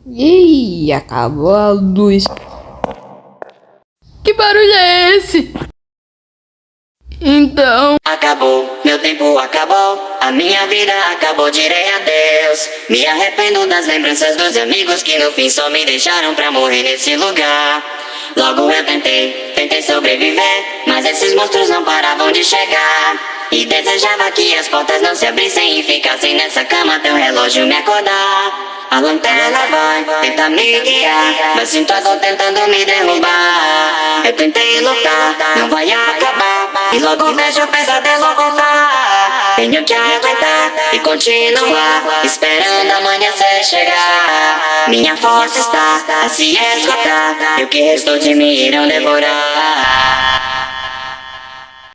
Ih, acabou a luz. Que barulho é esse? Então... Acabou, meu tempo acabou, a minha vida acabou, direi adeus. Me arrependo das lembranças dos amigos que no fim só me deixaram pra morrer nesse lugar. Logo eu tentei sobreviver, mas esses monstros não paravam de chegar. E desejava que as portas não se abrissem e ficassem nessa cama até o relógio me acordar. A lanterna vai tentar me guiar, mas sinto a dor tentando me derrubar. Eu tentei lutar, não vai acabar, e logo vejo o pesadelo voltar. Tenho que aguentar e continuar, esperando amanhecer chegar. Minha força está a se esgotar, e o que restou de mim irão devorar.